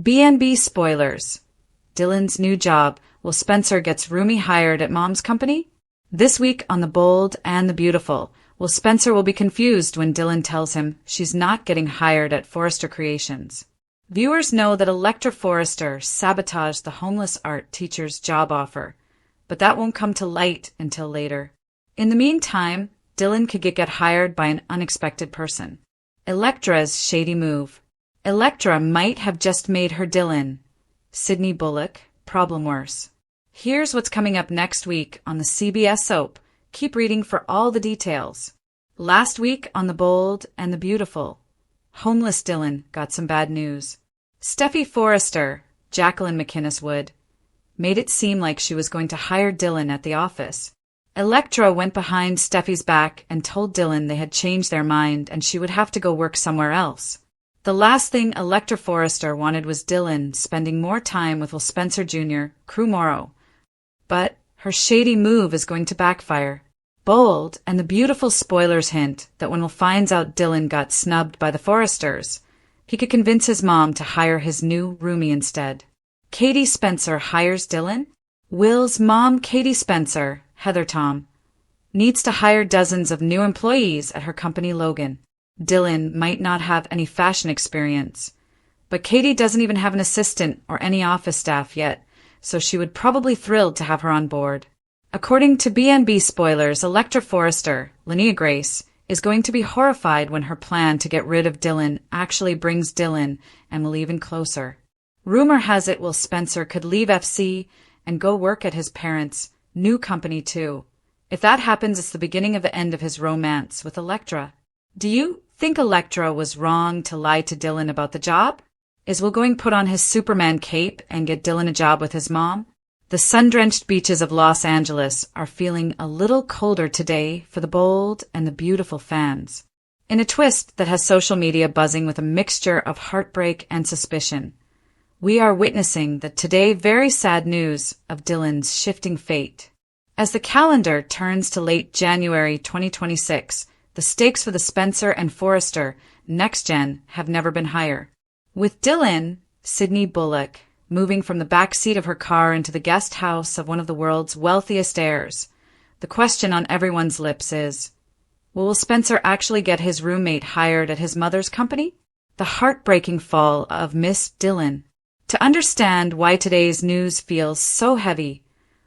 B&B spoilers. Dylan's new job. Will Spencer gets Roomie hired at mom's company? This week on The Bold and the Beautiful, Spencer will be confused when Dylan tells him she's not getting hired at Forrester Creations. Viewers know that Electra Forrester sabotaged the homeless art teacher's job offer, but that won't come to light until later. In the meantime, Dylan could get hired by an unexpected person. Electra's shady move. Electra might have just made her Dylan. Sydney Bullock, problem worse. Here's what's coming up next week on the CBS soap. Keep reading for all the details. Last week on The Bold and the Beautiful, homeless Dylan got some bad news. Steffi Forrester, Jacqueline McInnes Wood, made it seem like she was going to hire Dylan at the office. Electra went behind Steffi's back and told Dylan they had changed their mind and she would have to go work somewhere else. The last thing Electra Forrester wanted was Dylan spending more time with Will Spencer Jr., Crew Morrow. But her shady move is going to backfire. Bold and the Beautiful spoilers hint that when Will finds out Dylan got snubbed by the Forresters, he could convince his mom to hire his new roomie instead. Katie Spencer hires Dylan? Will's mom, Katie Spencer, Heather Tom, needs to hire dozens of new employees at her company Logan. Dylan might not have any fashion experience, but Katie doesn't even have an assistant or any office staff yet, so she would probably thrilled to have her on board. According to B&B spoilers, Electra Forrester, Linnea Grace, is going to be horrified when her plan to get rid of Dylan actually brings Dylan and Will even closer. Rumor has it Will Spencer could leave FC and go work at his parents' new company too. If that happens, it's the beginning of the end of his romance with Electra. Do you think Electra was wrong to lie to Dylan about the job? Is Will going to put on his Superman cape and get Dylan a job with his mom? The sun-drenched beaches of Los Angeles are feeling a little colder today for the Bold and the Beautiful fans. In a twist that has social media buzzing with a mixture of heartbreak and suspicion, we are witnessing the today very sad news of Dylan's shifting fate. As the calendar turns to late January 2026, the stakes for the Spencer and Forrester Next Gen have never been higher. With Dylan, Sydney Bullock, moving from the back seat of her car into the guest house of one of the world's wealthiest heirs, the question on everyone's lips is, will Spencer actually get his roommate hired at his mother's company? The heartbreaking fall of Miss Dylan. To understand why today's news feels so heavy,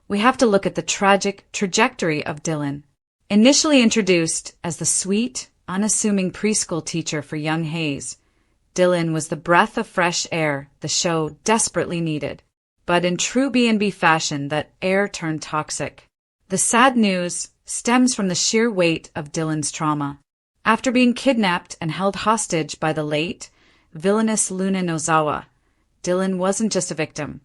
we have to look at the tragic trajectory of Dylan. Initially introduced as the sweet, unassuming preschool teacher for young Hayes, Dylan was the breath of fresh air the show desperately needed. But in true B&B fashion, that air turned toxic. The sad news stems from the sheer weight of Dylan's trauma. After being kidnapped and held hostage by the late, villainous Luna Nozawa, Dylan wasn't just a victim.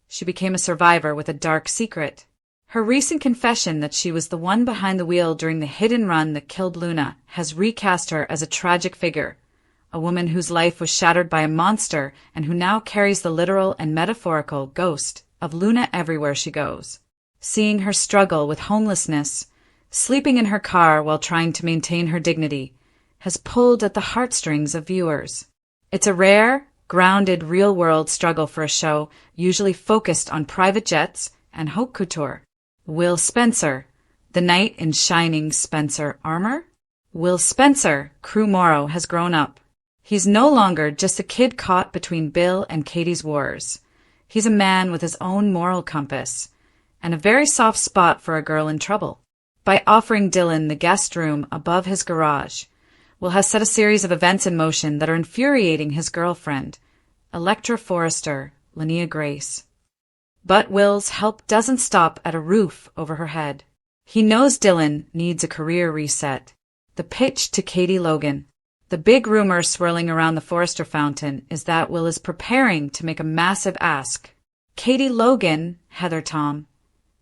She became a survivor with a dark secret. Her recent confession that she was the one behind the wheel during the hit-and-run that killed Luna has recast her as a tragic figure, a woman whose life was shattered by a monster and who now carries the literal and metaphorical ghost of Luna everywhere she goes. Seeing her struggle with homelessness, sleeping in her car while trying to maintain her dignity, has pulled at the heartstrings of viewers. It's a rare, grounded, real-world struggle for a show usually focused on private jets and haute couture. Will Spencer, the knight in shining Spencer armor? Will Spencer, Crew Morrow, has grown up. He's no longer just a kid caught between Bill and Katie's wars. He's a man with his own moral compass, and a very soft spot for a girl in trouble. By offering Dylan the guest room above his garage, Will has set a series of events in motion that are infuriating his girlfriend, Electra Forrester, Linnea Grace. But Will's help doesn't stop at a roof over her head. He knows Dylan needs a career reset. The pitch to Katie Logan. The big rumor swirling around the Forrester fountain is that Will is preparing to make a massive ask. Katie Logan, Heather Tom,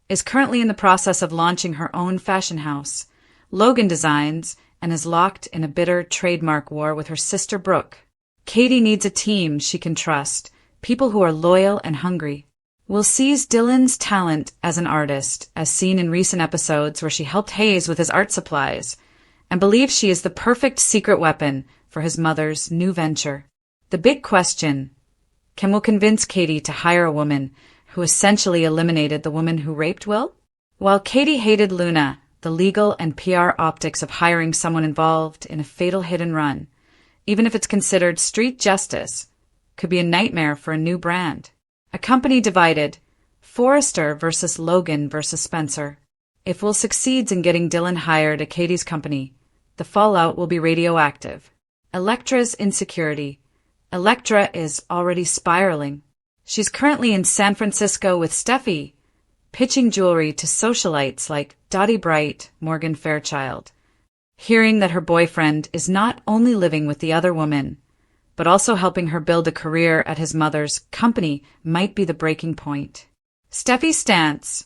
is currently in the process of launching her own fashion house, Logan Designs, and is locked in a bitter trademark war with her sister Brooke. Katie needs a team she can trust, people who are loyal and hungry. Will sees Dylan's talent as an artist, as seen in recent episodes where she helped Hayes with his art supplies, and believes she is the perfect secret weapon for his mother's new venture. The big question, Can Will convince Katie to hire a woman who essentially eliminated the woman who raped Will? While Katie hated Luna, the legal and PR optics of hiring someone involved in a fatal hit-and-run, even if it's considered street justice, could be a nightmare for a new brand. A company divided, Forrester versus Logan versus Spencer. If Will succeeds in getting Dylan hired at Katie's company, the fallout will be radioactive. Elektra's insecurity. Elektra is already spiraling. She's currently in San Francisco with Steffi, pitching jewelry to socialites like Dottie Bright, Morgan Fairchild. Hearing that her boyfriend is not only living with the other woman, but also helping her build a career at his mother's company might be the breaking point. Steffi's stance.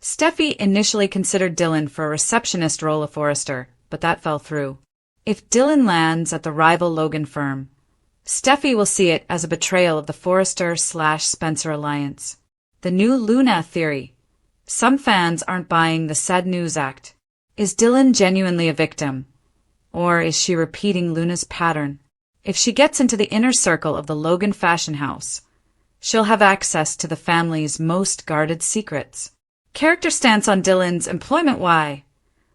Steffi initially considered Dylan for a receptionist role of Forrester, but that fell through. If Dylan lands at the rival Logan firm, Steffi will see it as a betrayal of the Forrester/Spencer alliance. The new Luna theory. Some fans aren't buying the sad news act. Is Dylan genuinely a victim? Or is she repeating Luna's pattern? If she gets into the inner circle of the Logan fashion house, she'll have access to the family's most guarded secrets. Character stance on Dylan's employment. Why?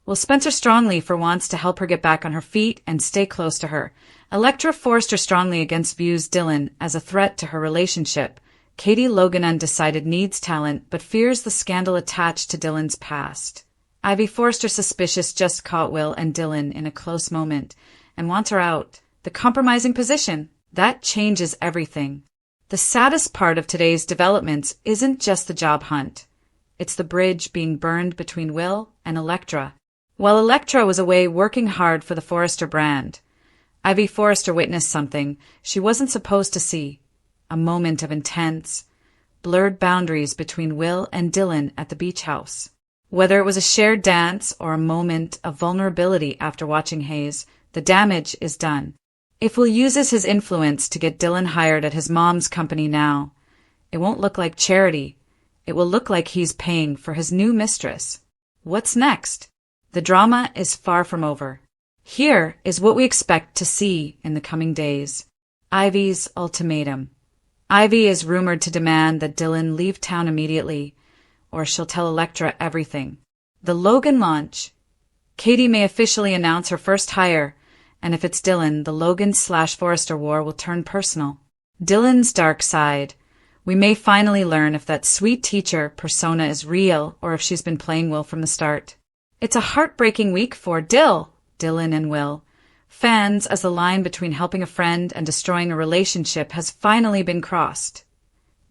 Will Spencer strongly wants to help her get back on her feet and stay close to her. Elektra Forrester strongly against views Dylan as a threat to her relationship. Katie Logan undecided needs talent but fears the scandal attached to Dylan's past. Ivy Forrester suspicious just caught Will and Dylan in a close moment and wants her out. The compromising position. That changes everything. The saddest part of today's developments isn't just the job hunt. It's the bridge being burned between Will and Elektra. While Elektra was away working hard for the Forrester brand, Ivy Forrester witnessed something she wasn't supposed to see. A moment of intense, blurred boundaries between Will and Dylan at the beach house. Whether it was a shared dance or a moment of vulnerability after watching Hayes, the damage is done. If Will uses his influence to get Dylan hired at his mom's company now, it won't look like charity. It will look like he's paying for his new mistress. What's next? The drama is far from over. Here is what we expect to see in the coming days. Ivy's ultimatum. Ivy is rumored to demand that Dylan leave town immediately, or she'll tell Elektra everything. The Logan launch. Katie may officially announce her first hire, and if it's Dylan, the Logan/Forrester war will turn personal. Dylan's dark side. We may finally learn if that sweet teacher persona is real or if she's been playing Will from the start. It's a heartbreaking week for Dylan and Will. Fans, as the line between helping a friend and destroying a relationship has finally been crossed.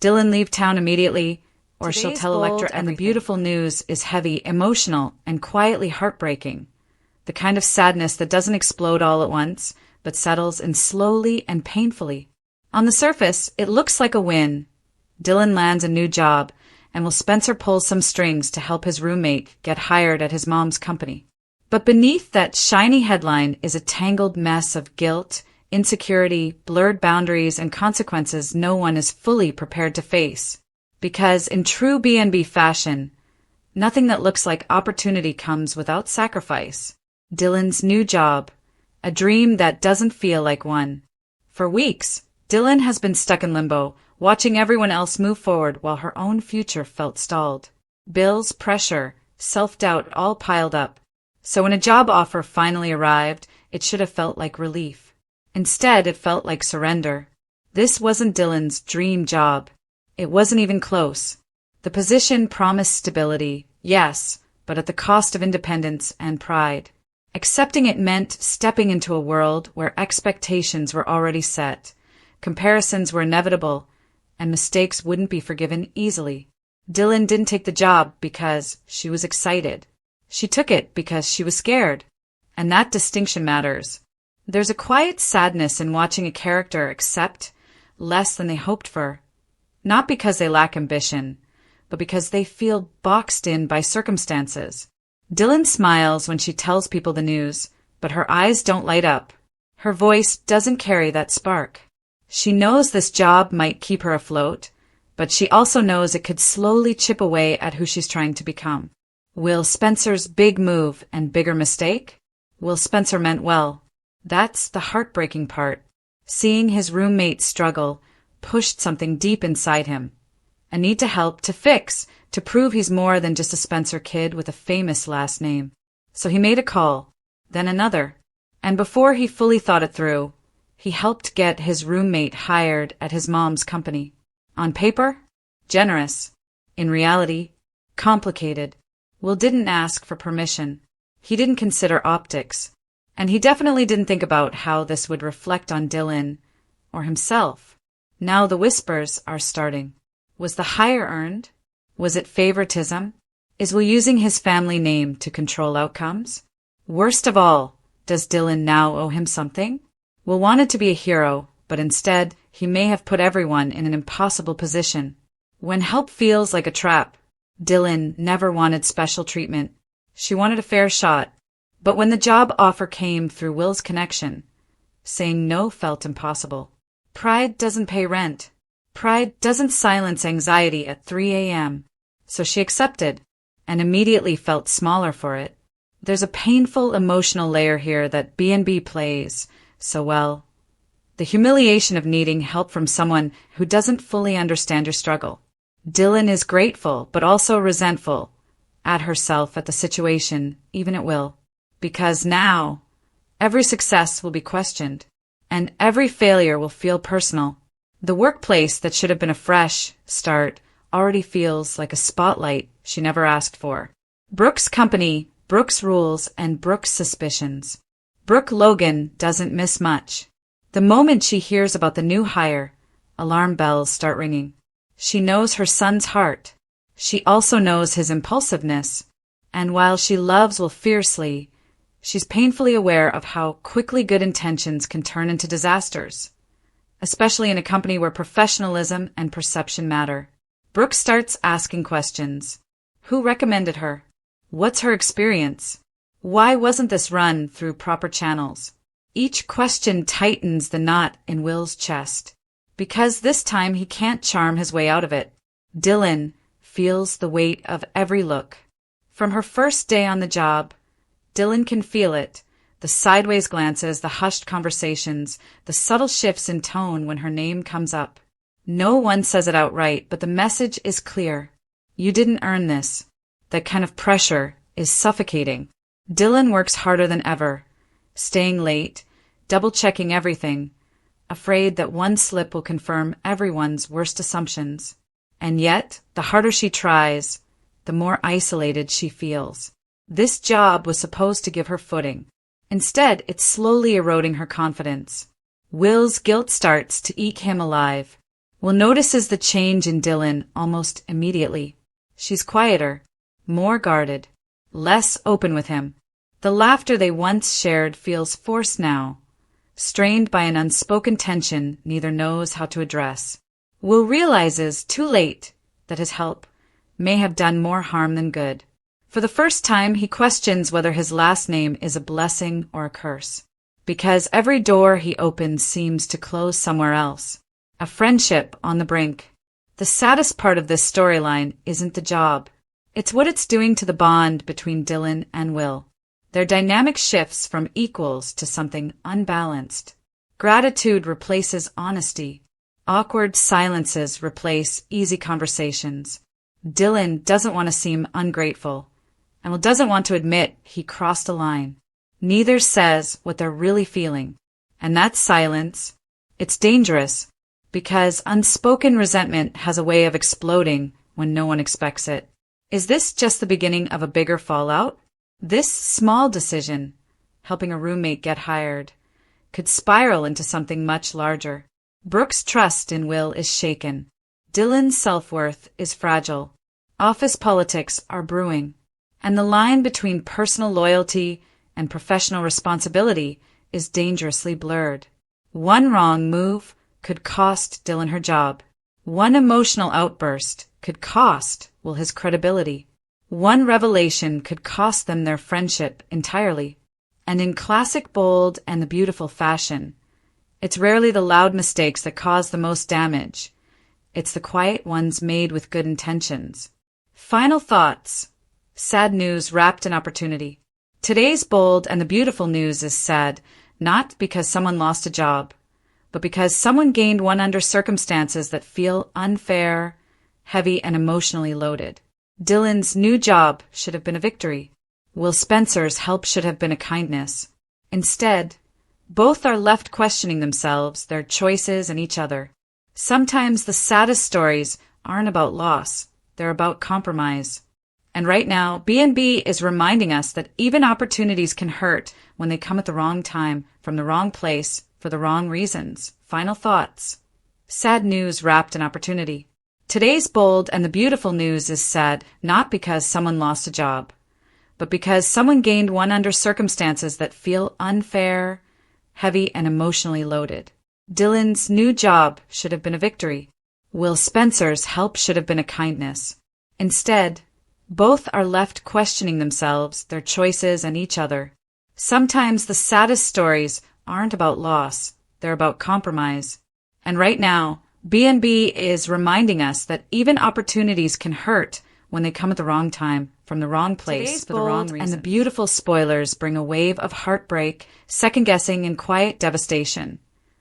Dylan leave town immediately, or she'll tell Elektra, and the beautiful news is heavy, emotional, and quietly heartbreaking. The kind of sadness that doesn't explode all at once, but settles in slowly and painfully. On the surface, it looks like a win. Dylan lands a new job, and Will Spencer pulls some strings to help his roommate get hired at his mom's company. But beneath that shiny headline is a tangled mess of guilt, insecurity, blurred boundaries, and consequences no one is fully prepared to face. Because in true B&B fashion, nothing that looks like opportunity comes without sacrifice. Dylan's new job, a dream that doesn't feel like one. For weeks, Dylan has been stuck in limbo, watching everyone else move forward while her own future felt stalled. Bills, pressure, self-doubt all piled up. So when a job offer finally arrived, it should have felt like relief. Instead, it felt like surrender. This wasn't Dylan's dream job. It wasn't even close. The position promised stability, yes, but at the cost of independence and pride. Accepting it meant stepping into a world where expectations were already set, comparisons were inevitable, and mistakes wouldn't be forgiven easily. Dylan didn't take the job because she was excited. She took it because she was scared. And that distinction matters. There's a quiet sadness in watching a character accept less than they hoped for. Not because they lack ambition, but because they feel boxed in by circumstances. Dylan smiles when she tells people the news, but her eyes don't light up. Her voice doesn't carry that spark. She knows this job might keep her afloat, but she also knows it could slowly chip away at who she's trying to become. Will Spencer's big move and bigger mistake? Will Spencer meant well. That's the heartbreaking part. Seeing his roommate struggle, pushed something deep inside him. A need to help, to fix, to prove he's more than just a Spencer kid with a famous last name. So he made a call, then another, and before he fully thought it through, he helped get his roommate hired at his mom's company. On paper, generous. In reality, complicated. Will didn't ask for permission. He didn't consider optics. And he definitely didn't think about how this would reflect on Dylan or himself. Now the whispers are starting. Was the hire earned? Was it favoritism? Is Will using his family name to control outcomes? Worst of all, does Dylan now owe him something? Will wanted to be a hero, but instead, he may have put everyone in an impossible position. When help feels like a trap, Dylan never wanted special treatment. She wanted a fair shot. But when the job offer came through Will's connection, saying no felt impossible. Pride doesn't pay rent. Pride doesn't silence anxiety at 3 a.m. So she accepted, and immediately felt smaller for it. There's a painful emotional layer here that B&B plays so well. The humiliation of needing help from someone who doesn't fully understand your struggle. Dylan is grateful, but also resentful at herself, at the situation, even at Will. Because now, every success will be questioned, and every failure will feel personal. The workplace that should have been a fresh start already feels like a spotlight she never asked for. Brooke's company, Brooke's rules, and Brooke's suspicions. Brooke Logan doesn't miss much. The moment she hears about the new hire, alarm bells start ringing. She knows her son's heart. She also knows his impulsiveness. And while she loves Will fiercely, she's painfully aware of how quickly good intentions can turn into disasters, especially in a company where professionalism and perception matter. Brooke starts asking questions. Who recommended her? What's her experience? Why wasn't this run through proper channels? Each question tightens the knot in Will's chest, because this time he can't charm his way out of it. Dylan feels the weight of every look. From her first day on the job, Dylan can feel it. The sideways glances, the hushed conversations, the subtle shifts in tone when her name comes up. No one says it outright, but the message is clear. You didn't earn this. That kind of pressure is suffocating. Dylan works harder than ever, staying late, double-checking everything, afraid that one slip will confirm everyone's worst assumptions. And yet, the harder she tries, the more isolated she feels. This job was supposed to give her footing. Instead, it's slowly eroding her confidence. Will's guilt starts to eat him alive. Will notices the change in Dylan almost immediately. She's quieter, more guarded, less open with him. The laughter they once shared feels forced now, strained by an unspoken tension neither knows how to address. Will realizes too late that his help may have done more harm than good. For the first time, he questions whether his last name is a blessing or a curse, because every door he opens seems to close somewhere else. A friendship on the brink. The saddest part of this storyline isn't the job. It's what it's doing to the bond between Dylan and Will. Their dynamic shifts from equals to something unbalanced. Gratitude replaces honesty. Awkward silences replace easy conversations. Dylan doesn't want to seem ungrateful, and Will doesn't want to admit he crossed a line. Neither says what they're really feeling. And that silence, it's dangerous, because unspoken resentment has a way of exploding when no one expects it. Is this just the beginning of a bigger fallout? This small decision, helping a roommate get hired, could spiral into something much larger. Brooke's trust in Will is shaken. Dylan's self-worth is fragile. Office politics are brewing. And the line between personal loyalty and professional responsibility is dangerously blurred. One wrong move could cost Dylan her job. One emotional outburst could cost Will his credibility. One revelation could cost them their friendship entirely. And in classic Bold and the Beautiful fashion, it's rarely the loud mistakes that cause the most damage. It's the quiet ones made with good intentions. Final thoughts. Sad news wrapped in opportunity. Today's Bold and the Beautiful news is sad, not because someone lost a job, but because someone gained one under circumstances that feel unfair, heavy, and emotionally loaded. Dylan's new job should have been a victory. Will Spencer's help should have been a kindness. Instead, both are left questioning themselves, their choices, and each other. Sometimes the saddest stories aren't about loss, they're about compromise. And right now, B&B is reminding us that even opportunities can hurt when they come at the wrong time, from the wrong place, for the wrong reasons. Final thoughts. Sad news wrapped in opportunity. Today's bold and the beautiful news is sad not because someone lost a job, but because someone gained one under circumstances that feel unfair, heavy, and emotionally loaded. Dylan's new job should have been a victory. Will Spencer's help should have been a kindness. Instead, both are left questioning themselves, their choices, and each other. Sometimes the saddest stories aren't about loss, they're about compromise. And right now, B&B is reminding us that even opportunities can hurt when they come at the wrong time, from the wrong place, for the wrong reason. And the beautiful spoilers bring a wave of heartbreak, second-guessing, and quiet devastation.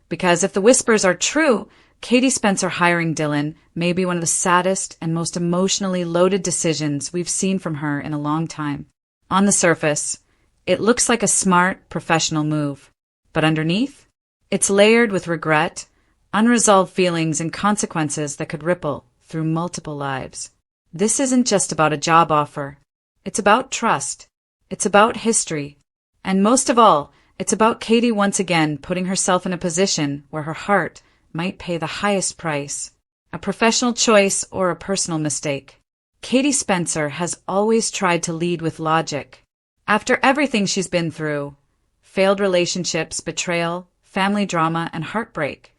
Because if the whispers are true, Katie Spencer hiring Dylan may be one of the saddest and most emotionally loaded decisions we've seen from her in a long time. On the surface, it looks like a smart, professional move. But underneath, it's layered with regret, unresolved feelings, and consequences that could ripple through multiple lives. This isn't just about a job offer. It's about trust. It's about history. And most of all, it's about Katie once again putting herself in a position where her heart might pay the highest price. A professional choice or a personal mistake. Katie Spencer has always tried to lead with logic. After everything she's been through, failed relationships, betrayal, family drama, and heartbreak,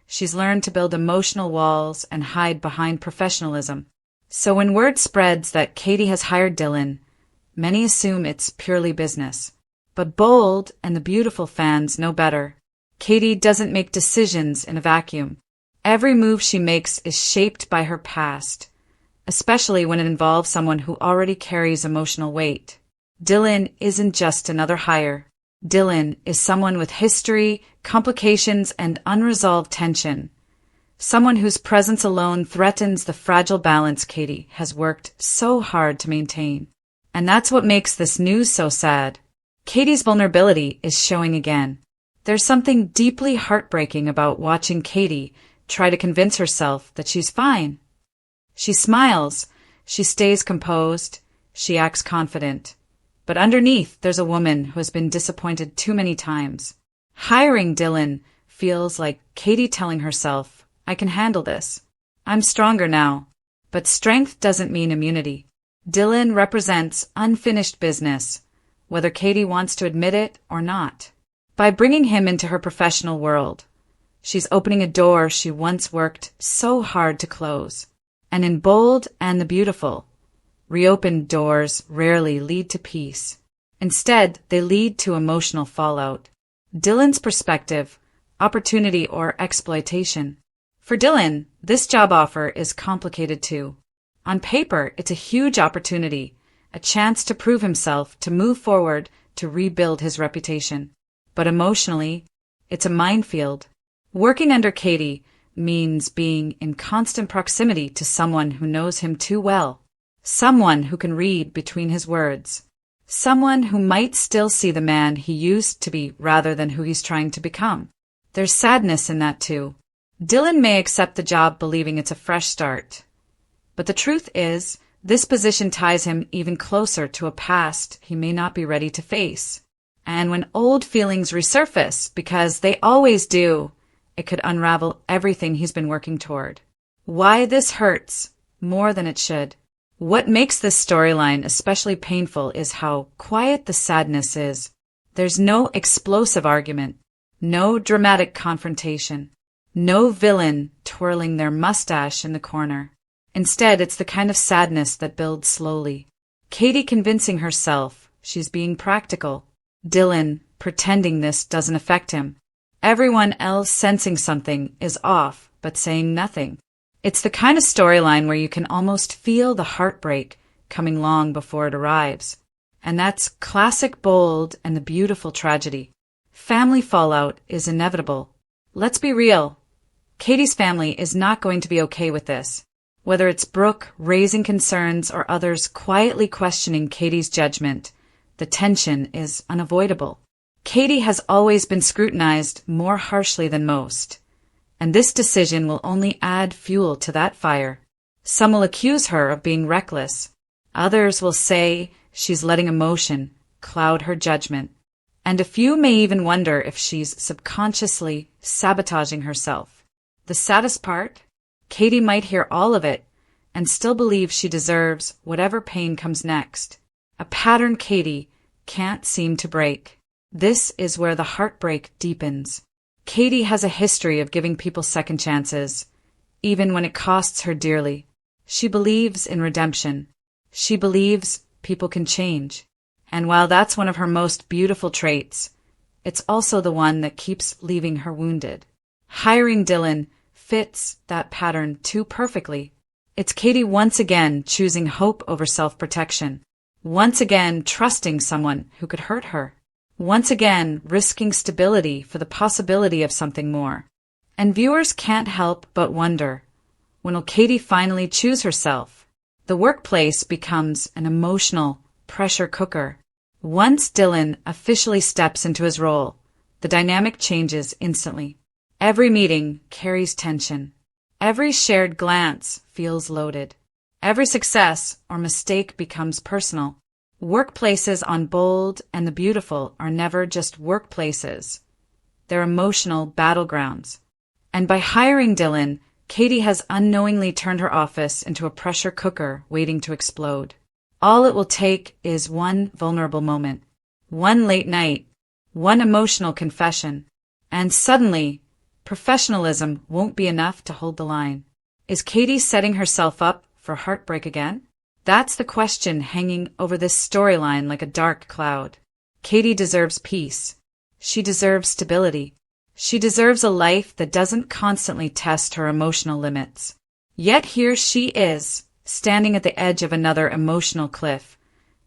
she's learned to build emotional walls and hide behind professionalism. So when word spreads that Katie has hired Dylan, many assume it's purely business. But bold and the beautiful fans know better. Katie doesn't make decisions in a vacuum. Every move she makes is shaped by her past, especially when it involves someone who already carries emotional weight. Dylan isn't just another hire. Dylan is someone with history, complications, and unresolved tension. Someone whose presence alone threatens the fragile balance Katie has worked so hard to maintain. And that's what makes this news so sad. Katie's vulnerability is showing again. There's something deeply heartbreaking about watching Katie try to convince herself that she's fine. She smiles, she stays composed, she acts confident. But underneath, there's a woman who has been disappointed too many times. Hiring Dylan feels like Katie telling herself, I can handle this. I'm stronger now. But strength doesn't mean immunity. Dylan represents unfinished business, whether Katie wants to admit it or not. By bringing him into her professional world, she's opening a door she once worked so hard to close. And in bold and the beautiful, reopened doors rarely lead to peace. Instead, they lead to emotional fallout. Dylan's perspective, opportunity or exploitation. For Dylan, this job offer is complicated too. On paper, it's a huge opportunity, a chance to prove himself, to move forward, to rebuild his reputation. But emotionally, it's a minefield. Working under Katie means being in constant proximity to someone who knows him too well. Someone who can read between his words. Someone who might still see the man he used to be rather than who he's trying to become. There's sadness in that too. Dylan may accept the job believing it's a fresh start. But the truth is, this position ties him even closer to a past he may not be ready to face. And when old feelings resurface, because they always do, it could unravel everything he's been working toward. Why this hurts more than it should. What makes this storyline especially painful is how quiet the sadness is. There's no explosive argument, no dramatic confrontation, no villain twirling their mustache in the corner. Instead, it's the kind of sadness that builds slowly. Katie convincing herself she's being practical. Dylan pretending this doesn't affect him. Everyone else sensing something is off, but saying nothing. It's the kind of storyline where you can almost feel the heartbreak coming long before it arrives. And that's classic bold and the beautiful tragedy. Family fallout is inevitable. Let's be real. Katie's family is not going to be okay with this. Whether it's Brooke raising concerns or others quietly questioning Katie's judgment, the tension is unavoidable. Katie has always been scrutinized more harshly than most, and this decision will only add fuel to that fire. Some will accuse her of being reckless. Others will say she's letting emotion cloud her judgment. And a few may even wonder if she's subconsciously sabotaging herself. The saddest part? Katie might hear all of it and still believe she deserves whatever pain comes next. A pattern Katie can't seem to break. This is where the heartbreak deepens. Katie has a history of giving people second chances, even when it costs her dearly. She believes in redemption. She believes people can change. And while that's one of her most beautiful traits, it's also the one that keeps leaving her wounded. Hiring Dylan fits that pattern too perfectly. It's Katie once again choosing hope over self-protection. Once again trusting someone who could hurt her. Once again risking stability for the possibility of something more. And viewers can't help but wonder, when will Katie finally choose herself? The workplace becomes an emotional pressure cooker. Once Dylan officially steps into his role, the dynamic changes instantly. Every meeting carries tension. Every shared glance feels loaded. Every success or mistake becomes personal. Workplaces on Bold and the Beautiful are never just workplaces. They're emotional battlegrounds. And by hiring Dylan, Katie has unknowingly turned her office into a pressure cooker waiting to explode. All it will take is one vulnerable moment, one late night, one emotional confession, and suddenly, professionalism won't be enough to hold the line. Is Katie setting herself up for heartbreak again? That's the question hanging over this storyline like a dark cloud. Katie deserves peace. She deserves stability. She deserves a life that doesn't constantly test her emotional limits. Yet here she is, standing at the edge of another emotional cliff,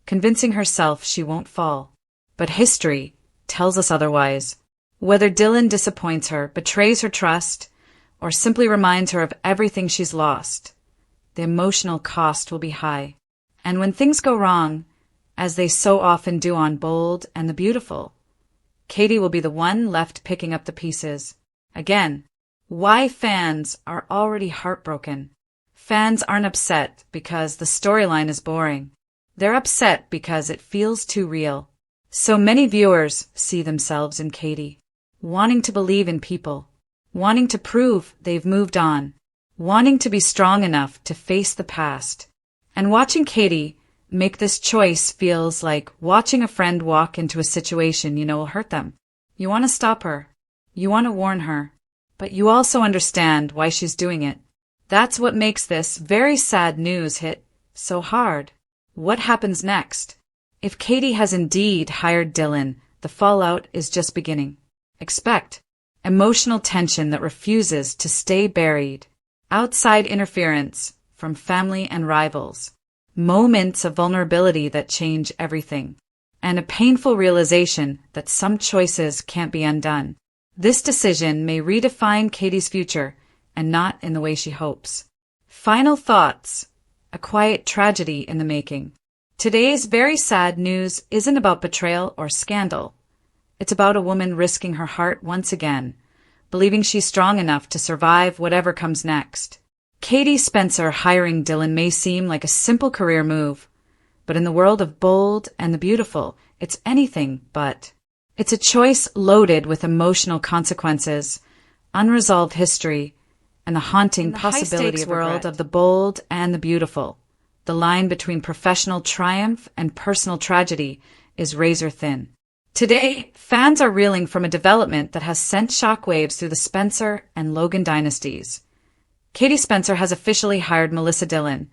convincing herself she won't fall. But history tells us otherwise. Whether Dylan disappoints her, betrays her trust, or simply reminds her of everything she's lost, the emotional cost will be high. And when things go wrong, as they so often do on Bold and the Beautiful, Katie will be the one left picking up the pieces. Again, why fans are already heartbroken. Fans aren't upset because the storyline is boring. They're upset because it feels too real. So many viewers see themselves in Katie, wanting to believe in people, wanting to prove they've moved on, wanting to be strong enough to face the past. And watching Katie make this choice feels like watching a friend walk into a situation you know will hurt them. You want to stop her. You want to warn her. But you also understand why she's doing it. That's what makes this very sad news hit so hard. What happens next? If Katie has indeed hired Dylan, the fallout is just beginning. Expect emotional tension that refuses to stay buried. Outside interference from family and rivals, moments of vulnerability that change everything, and a painful realization that some choices can't be undone. This decision may redefine Katie's future, and not in the way she hopes. Final thoughts. A quiet tragedy in the making. Today's very sad news isn't about betrayal or scandal. It's about a woman risking her heart once again, believing she's strong enough to survive whatever comes next. Katie Spencer hiring Dylan may seem like a simple career move, but in the world of Bold and the Beautiful, it's anything but. It's a choice loaded with emotional consequences, unresolved history, and the haunting possibility of world of the Bold and the Beautiful. The line between professional triumph and personal tragedy is razor thin. Today, fans are reeling from a development that has sent shockwaves through the Spencer and Logan dynasties. Katie Spencer has officially hired Melissa Dillon,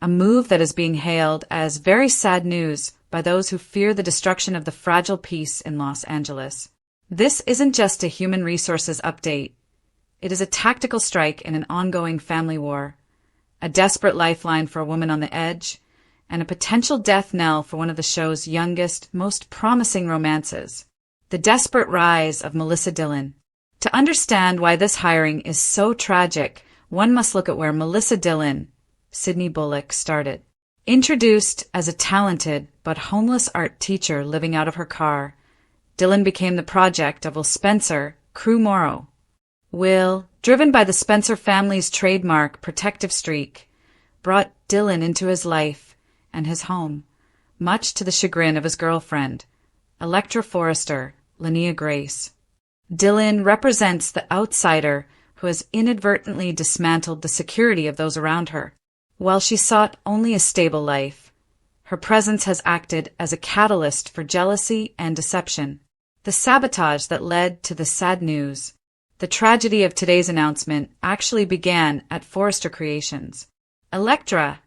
a move that is being hailed as very sad news by those who fear the destruction of the fragile peace in Los Angeles. This isn't just a human resources update. It is a tactical strike in an ongoing family war, a desperate lifeline for a woman on the edge, and a potential death knell for one of the show's youngest, most promising romances. The desperate rise of Melissa Dillon. To understand why this hiring is so tragic, one must look at where Melissa Dillon, Sydney Bullock, started. Introduced as a talented but homeless art teacher living out of her car, Dillon became the project of Will Spencer, Crew Morrow. Will, driven by the Spencer family's trademark protective streak, brought Dillon into his life and his home, much to the chagrin of his girlfriend, Electra Forrester, Linnea Grace. Dillon represents the outsider who has inadvertently dismantled the security of those around her. While she sought only a stable life, her presence has acted as a catalyst for jealousy and deception. The sabotage that led to the sad news. The tragedy of today's announcement actually began at Forrester Creations. Electra,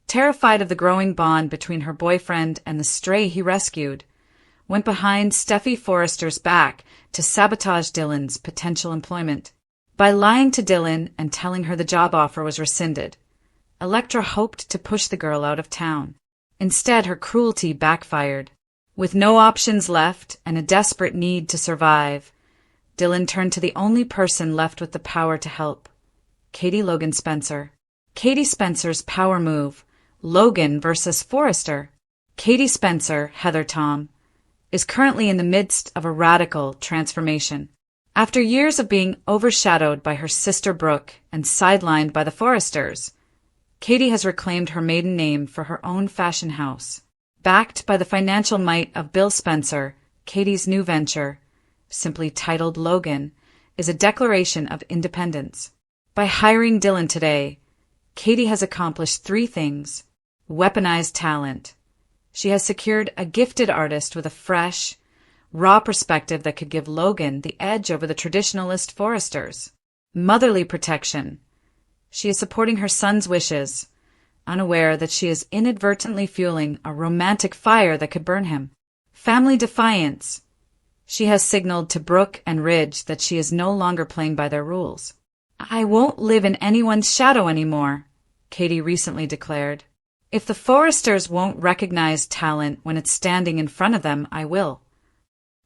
terrified of the growing bond between her boyfriend and the stray he rescued, went behind Steffi Forrester's back to sabotage Dillon's potential employment. By lying to Dillon and telling her the job offer was rescinded, Electra hoped to push the girl out of town. Instead, her cruelty backfired. With no options left and a desperate need to survive, Dillon turned to the only person left with the power to help, Katie Logan Spencer. Katie Spencer's power move, Logan versus Forrester. Katie Spencer, Heather Tom, is currently in the midst of a radical transformation. After years of being overshadowed by her sister Brooke and sidelined by the Forresters, Katie has reclaimed her maiden name for her own fashion house. Backed by the financial might of Bill Spencer, Katie's new venture, simply titled Logan, is a declaration of independence. By hiring Dillon today, Katie has accomplished three things. Weaponized talent. She has secured a gifted artist with a fresh, raw perspective that could give Logan the edge over the traditionalist Forresters. Motherly protection. She is supporting her son's wishes, unaware that she is inadvertently fueling a romantic fire that could burn him. Family defiance. She has signaled to Brooke and Ridge that she is no longer playing by their rules. "I won't live in anyone's shadow anymore," Katie recently declared. "If the Forresters won't recognize talent when it's standing in front of them, I will."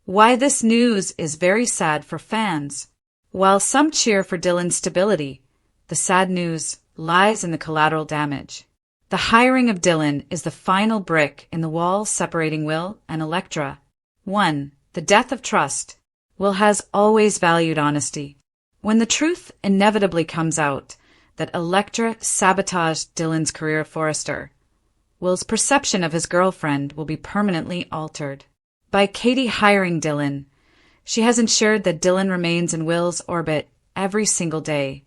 Why this news is very sad for fans. While some cheer for Dillon's stability, the sad news lies in the collateral damage. The hiring of Dillon is the final brick in the wall separating Will and Electra. 1. The death of trust. Will has always valued honesty. When the truth inevitably comes out that Electra sabotaged Dillon's career at Forrester, Will's perception of his girlfriend will be permanently altered. By Katie hiring Dillon, she has ensured that Dillon remains in Will's orbit every single day,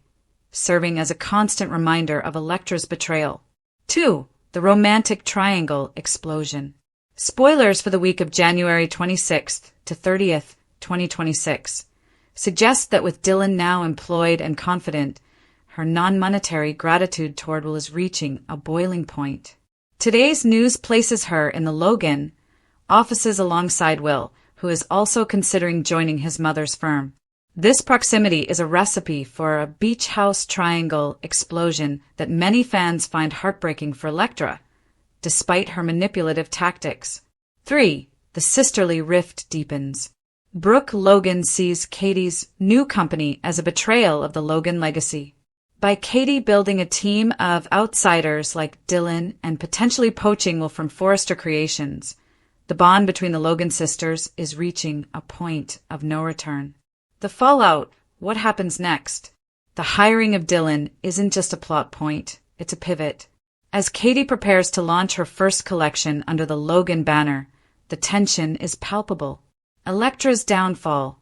serving as a constant reminder of Electra's betrayal. 2. The romantic triangle explosion. Spoilers for the week of January 26th to 30th, 2026, suggest that with Dillon now employed and confident, her non-monetary gratitude toward Will is reaching a boiling point. Today's news places her in the Logan offices alongside Will, who is also considering joining his mother's firm. This proximity is a recipe for a beach house triangle explosion that many fans find heartbreaking for Electra, despite her manipulative tactics. 3. The sisterly rift deepens. Brooke Logan sees Katie's new company as a betrayal of the Logan legacy. By Katie building a team of outsiders like Dillon and potentially poaching Will from Forrester Creations, the bond between the Logan sisters is reaching a point of no return. The fallout, what happens next? The hiring of Dillon isn't just a plot point, it's a pivot. As Katie prepares to launch her first collection under the Logan banner, the tension is palpable. Electra's downfall.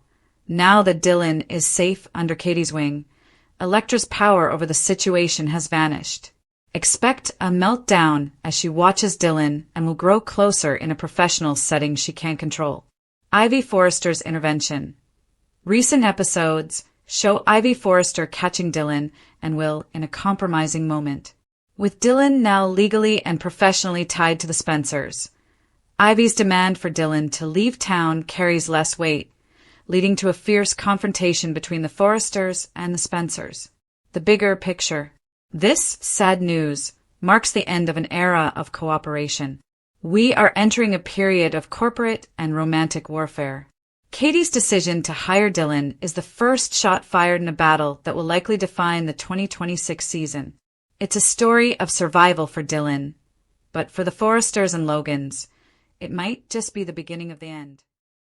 Now that Dillon is safe under Katie's wing, Electra's power over the situation has vanished. Expect a meltdown as she watches Dillon and will grow closer in a professional setting she can't control. Ivy Forrester's intervention. Recent episodes show Ivy Forrester catching Dillon and Will in a compromising moment. With Dillon now legally and professionally tied to the Spencers, Ivy's demand for Dillon to leave town carries less weight, leading to a fierce confrontation between the Forresters and the Spencers. The bigger picture. This sad news marks the end of an era of cooperation. We are entering a period of corporate and romantic warfare. Katie's decision to hire Dylan is the first shot fired in a battle that will likely define the 2026 season. It's a story of survival for Dylan, but for the Forresters and Logans, it might just be the beginning of the end.